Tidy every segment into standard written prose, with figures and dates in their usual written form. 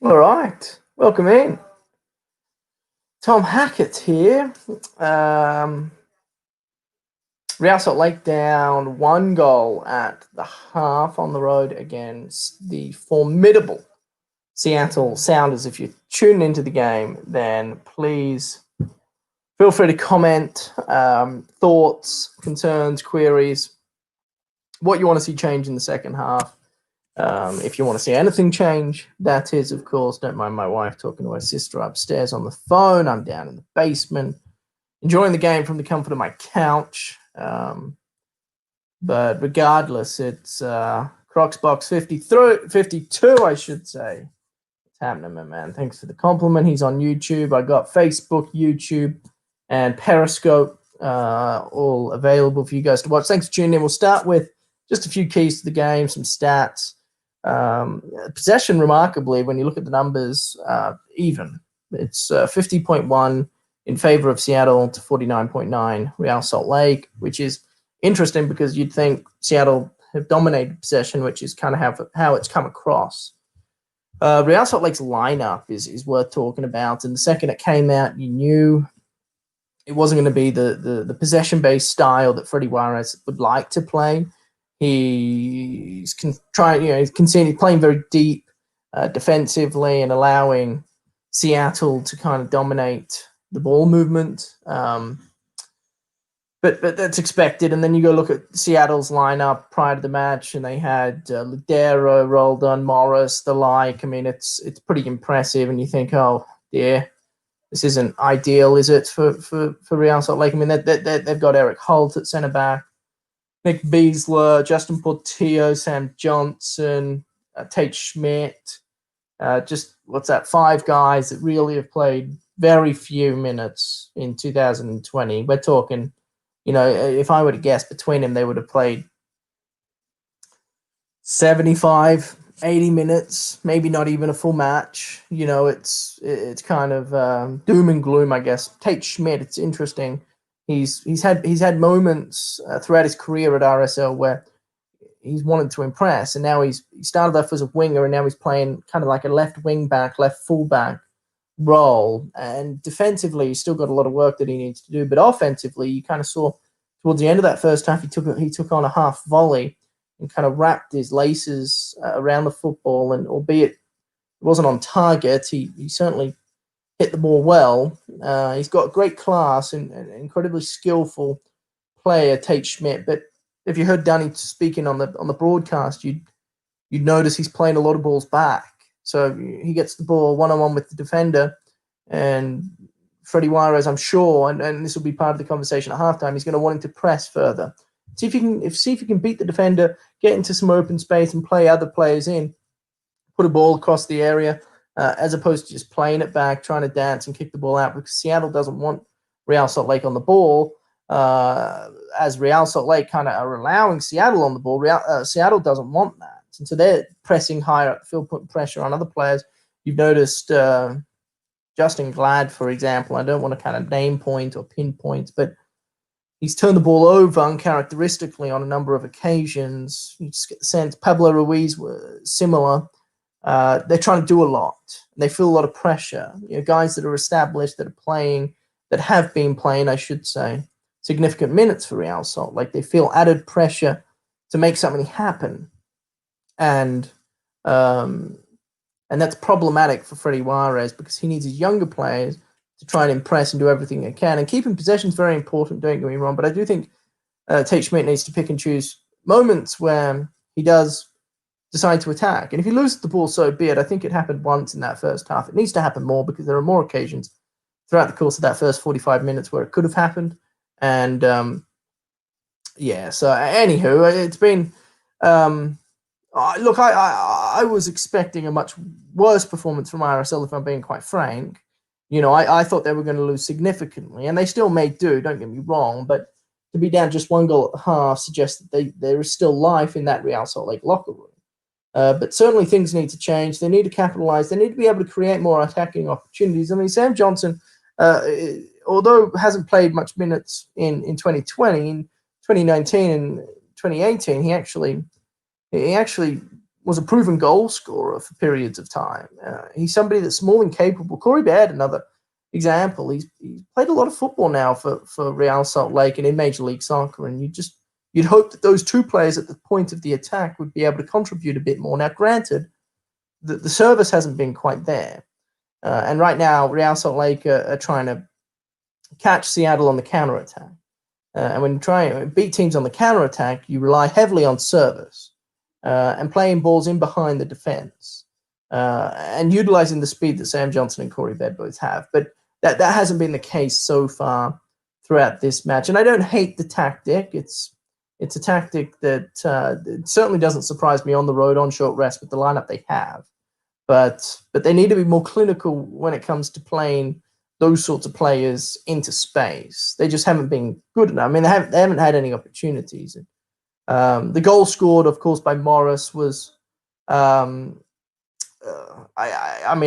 All right, welcome in. Tom Hackett here. Um, Real Salt Lake down 1 goal at the half on the road against the formidable Seattle Sounders. If you're tuning into the game, then please feel free to comment thoughts, concerns, queries, what you want to see change in the second half. If you want to see anything change, that is, of course, don't mind my wife talking to her sister upstairs on the phone. I'm down in the basement, enjoying the game from the comfort of my couch. But regardless, it's Crocs Box 52, I should say. What's happening, my man? Thanks for the compliment. He's on YouTube. I got Facebook, YouTube, and Periscope all available for you guys to watch. Thanks for tuning in. We'll start with just a few keys to the game, some stats. Possession, remarkably, when you look at the numbers, even. It's 50.1 in favor of Seattle to 49.9 Real Salt Lake, which is interesting because you'd think Seattle have dominated possession, which is kind of how it's come across. Real Salt Lake's lineup is worth talking about, and the second it came out, you knew it wasn't going to be the possession-based style that Freddie Juarez would like to play. He's playing very deep defensively and allowing Seattle to kind of dominate the ball movement. But that's expected. And then you go look at Seattle's lineup prior to the match, and they had Ludero, Roldan, Morris, the like. I mean, it's pretty impressive. And you think, oh dear, this isn't ideal, is it, for Real Salt Lake? I mean, they've got Eric Holt at centre back, Nick Beasler, Justin Portillo, Sam Johnson, Tate Schmidt. Just, what's that, 5 guys that really have played very few minutes in 2020. We're talking, if I were to guess, between them, they would have played 75, 80 minutes, maybe not even a full match. It's kind of doom and gloom, I guess. Tate Schmidt, it's interesting. He's had moments throughout his career at RSL where he's wanted to impress, and now he started off as a winger, and now he's playing kind of like a left wing back, left full back role. And defensively, he's still got a lot of work that he needs to do. But offensively, you kind of saw towards the end of that first half, he took on a half volley and kind of wrapped his laces around the football, and albeit it wasn't on target, he certainly hit the ball well. He's got great class and incredibly skillful player, Tate Schmidt. But if you heard Danny speaking on the broadcast, you'd notice he's playing a lot of balls back. So he gets the ball one-on-one with the defender, and Freddie Juarez, I'm sure, and this will be part of the conversation at halftime, he's going to want him to press further. See if he can beat the defender, get into some open space, and play other players in, put a ball across the area, as opposed to just playing it back, trying to dance and kick the ball out, because Seattle doesn't want Real Salt Lake on the ball. As Real Salt Lake kind of are allowing Seattle on the ball, Seattle doesn't want that. And so they're pressing higher up the field, putting pressure on other players. You've noticed Justin Glad, for example. I don't want to kind of name point or pinpoint, but he's turned the ball over uncharacteristically on a number of occasions. You just get the sense Pablo Ruiz were similar. They're trying to do a lot. They feel a lot of pressure. Guys that are established, that are playing, that have been playing, I should say, significant minutes for Real Salt. Like, they feel added pressure to make something happen. And that's problematic for Freddie Juarez, because he needs his younger players to try and impress and do everything they can. And keeping possession is very important, don't get me wrong, but I do think Tate Schmidt needs to pick and choose moments where he does decide to attack. And if he loses the ball, so be it. I think it happened once in that first half. It needs to happen more, because there are more occasions throughout the course of that first 45 minutes where it could have happened. And so anywho, it's been look, I was expecting a much worse performance from RSL, if I'm being quite frank. I thought they were going to lose significantly, and they still may do, don't get me wrong, but to be down just 1 goal at the half suggests that there is still life in that Real Salt Lake locker room. But certainly things need to change. They need to capitalize. They need to be able to create more attacking opportunities. I mean, Sam Johnson, although hasn't played much minutes in 2020, in 2019 and 2018, he actually was a proven goal scorer for periods of time. He's somebody that's more than capable. Corey Baird, another example. He's played a lot of football now for Real Salt Lake and in Major League Soccer, and you'd hope that those two players at the point of the attack would be able to contribute a bit more. Now, granted, the service hasn't been quite there, and right now Real Salt Lake are trying to catch Seattle on the counterattack. And when you try and beat teams on the counterattack, you rely heavily on service and playing balls in behind the defense and utilizing the speed that Sam Johnson and Corey Baird both have. But that hasn't been the case so far throughout this match. And I don't hate the tactic. It's a tactic that it certainly doesn't surprise me on the road, on short rest with the lineup they have. But they need to be more clinical when it comes to playing those sorts of players into space. They just haven't been good enough. I mean, they haven't had any opportunities. The goal scored, of course, by Morris was, I mean,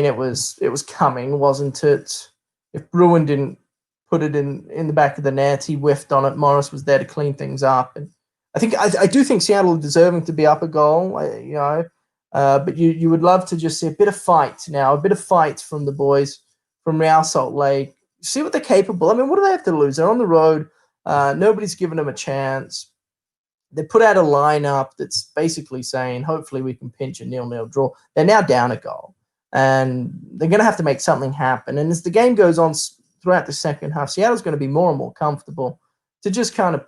it was coming, wasn't it? If Bruin didn't put it in the back of the net, he whiffed on it. Morris was there to clean things up, and I do think Seattle are deserving to be up a goal. But you would love to just see a bit of fight now, a bit of fight from the boys from Real Salt Lake. See what they're capable. I mean, what do they have to lose? They're on the road. Nobody's given them a chance. They put out a lineup that's basically saying, hopefully we can pinch a 0-0 draw. They're now down a goal, and they're going to have to make something happen. And as the game goes on throughout the second half, Seattle's going to be more and more comfortable to just kind of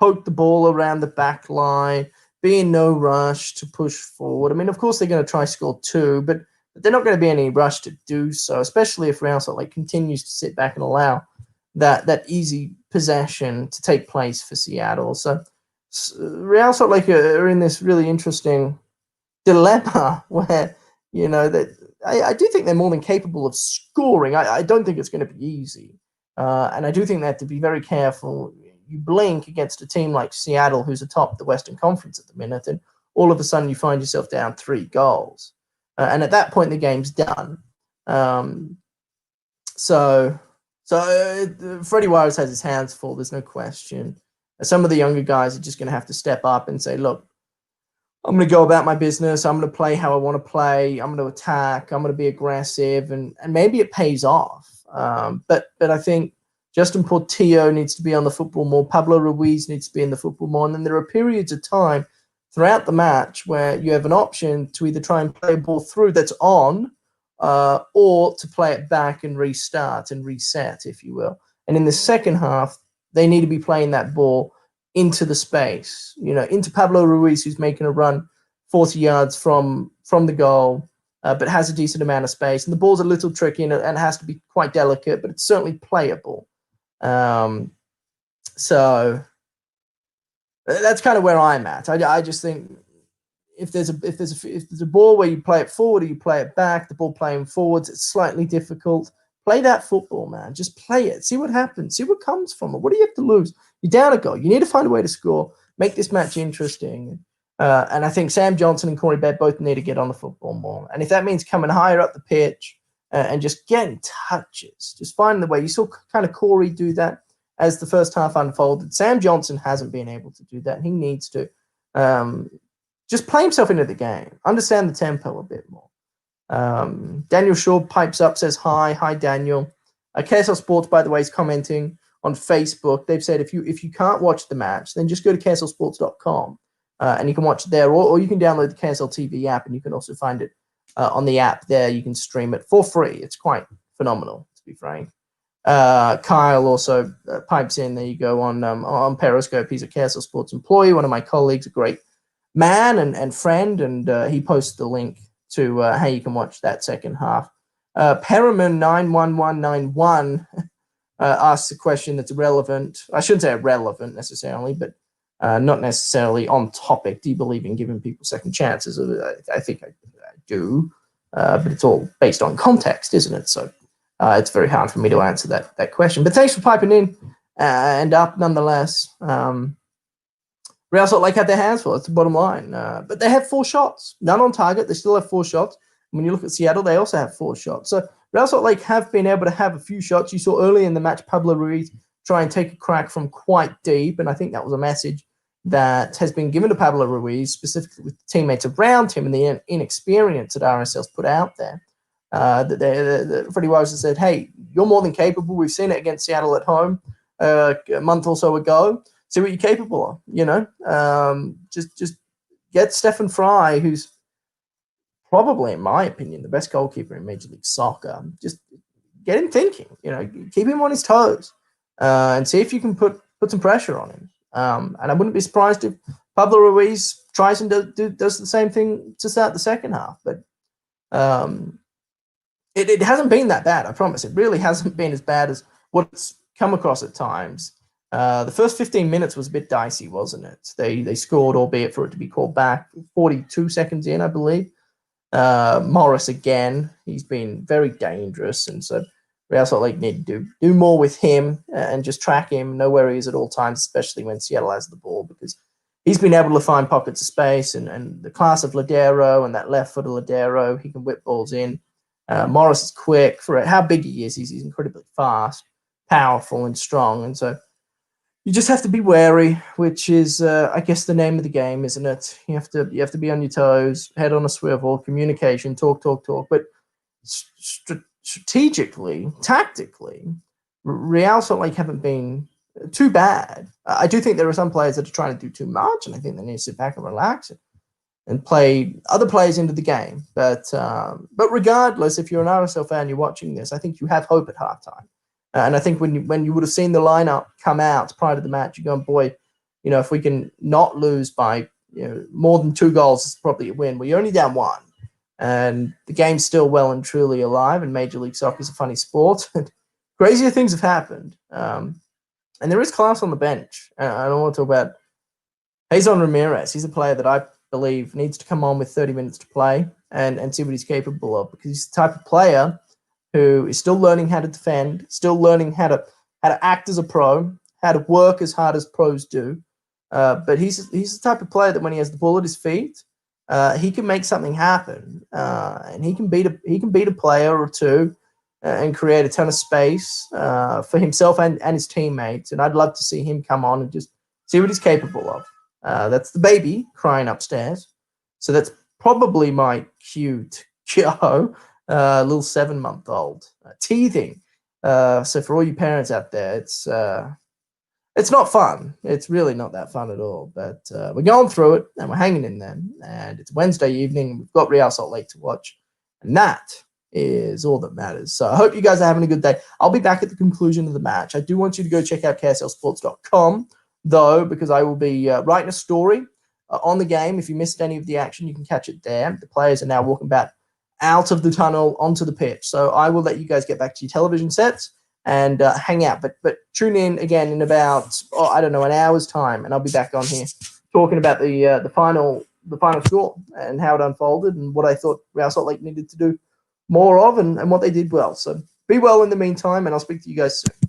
poke the ball around the back line, be in no rush to push forward. I mean, of course, they're going to try score two, but they're not going to be any rush to do so, especially if Real Salt Lake continues to sit back and allow that easy possession to take place for Seattle. So Real Salt Lake are in this really interesting dilemma where, that I do think they're more than capable of scoring. I don't think it's going to be easy. And I do think they have to be very careful. You blink against a team like Seattle, who's atop the Western Conference at the minute, and all of a sudden you find yourself down 3 goals. And at that point, the game's done. So Freddie Juarez has his hands full. There's no question. Some of the younger guys are just going to have to step up and say, look, I'm going to go about my business. I'm going to play how I want to play. I'm going to attack. I'm going to be aggressive. And maybe it pays off. But I think Justin Portillo needs to be on the football more. Pablo Ruiz needs to be in the football more. And then there are periods of time throughout the match where you have an option to either try and play a ball through that's on or to play it back and restart and reset, if you will. And in the second half, they need to be playing that ball into the space, into Pablo Ruiz, who's making a run 40 yards from the goal, but has a decent amount of space. And the ball's a little tricky and has to be quite delicate, but it's certainly playable. So that's kind of where I'm at. I just think if there's a ball where you play it forward or you play it back, the ball playing forwards, it's slightly difficult. Play that football, man. Just play it. See what happens. See what comes from it. What do you have to lose? You're down a goal. You need to find a way to score. Make this match interesting. And I think Sam Johnson and Corey Baird both need to get on the football more. And if that means coming higher up the pitch and just getting touches, just finding the way. You saw kind of Corey do that as the first half unfolded. Sam Johnson hasn't been able to do that. He needs to just play himself into the game. Understand the tempo a bit more. Daniel Shaw pipes up, says hi Daniel. KSL Sports, by the way, is commenting on Facebook. They've said if you can't watch the match, then just go to kslsports.com and you can watch it there, or you can download the KSL TV app and you can also find it on the app there. You can stream it for free. It's quite phenomenal, to be frank. Kyle also pipes in. There you go on Periscope. He's a KSL Sports employee, one of my colleagues, a great man and friend, and he posted the link to how you can watch that second half. Perriman 91191 asks a question that's relevant. I shouldn't say irrelevant necessarily, but not necessarily on topic. Do you believe in giving people second chances? I think I do, but it's all based on context, isn't it? So it's very hard for me to answer that question. But thanks for piping in and up nonetheless. Real Salt Lake had their hands full. That's the bottom line. But they have 4 shots. None on target. They still have 4 shots. When you look at Seattle, they also have 4 shots. So Real Salt Lake have been able to have a few shots. You saw early in the match Pablo Ruiz try and take a crack from quite deep, and I think that was a message that has been given to Pablo Ruiz, specifically with the teammates around him and the inexperience that RSL's put out there. That Freddie Wise has said, hey, you're more than capable. We've seen it against Seattle at home a month or so ago. See what you're capable of, you know. Just get Stefan Fry, who's probably, in my opinion, the best goalkeeper in Major League Soccer. Just get him thinking, you know, keep him on his toes, and see if you can put some pressure on him. And I wouldn't be surprised if Pablo Ruiz tries and does the same thing to start the second half. But it hasn't been that bad, I promise. It really hasn't been as bad as what it's come across at times. The first 15 minutes was a bit dicey, wasn't it? They scored, albeit for it to be called back 42 seconds in, I believe. Morris again, he's been very dangerous, and so Real Salt Lake need to do more with him and just track him, know where he is at all times, especially when Seattle has the ball, because he's been able to find pockets of space, and the class of Ladero and that left foot of Ladero, he can whip balls in. Morris is quick for how big he is. He's incredibly fast, powerful, and strong, and so you just have to be wary, which is, I guess, the name of the game, isn't it? You have to be on your toes, head on a swivel, communication, talk, but strategically, tactically, Real Salt Lake haven't been too bad. I do think there are some players that are trying to do too much, and I think they need to sit back and relax and play other players into the game. But regardless, if you're an RSL fan, you're watching this, I think you have hope at halftime. And I think when you would have seen the lineup come out prior to the match, you're going, boy, you know, if we can not lose by more than 2 goals, it's probably a win. We're only down 1. And the game's still well and truly alive, and Major League Soccer is a funny sport. Crazier things have happened. And there is class on the bench. I don't want to talk about Jason Ramirez. He's a player that I believe needs to come on with 30 minutes to play and see what he's capable of, because he's the type of player who is still learning how to defend, still learning how to act as a pro, how to work as hard as pros do. But he's the type of player that when he has the ball at his feet, he can make something happen, and he can beat a player or two and create a ton of space for himself and his teammates. And I'd love to see him come on and just see what he's capable of. That's the baby crying upstairs. So that's probably my cute Joe, little 7-month-old teething. So for all you parents out there, it's not fun. It's really not that fun at all. But we're going through it, and we're hanging in there. And it's Wednesday evening. We've got Real Salt Lake to watch. And that is all that matters. So I hope you guys are having a good day. I'll be back at the conclusion of the match. I do want you to go check out KSLSports.com, though, because I will be writing a story on the game. If you missed any of the action, you can catch it there. The players are now walking back out of the tunnel onto the pitch. So I will let you guys get back to your television sets and hang out. But tune in again in about, an hour's time, and I'll be back on here talking about the final score and how it unfolded and what I thought Real Salt Lake needed to do more of and what they did well. So be well in the meantime, and I'll speak to you guys soon.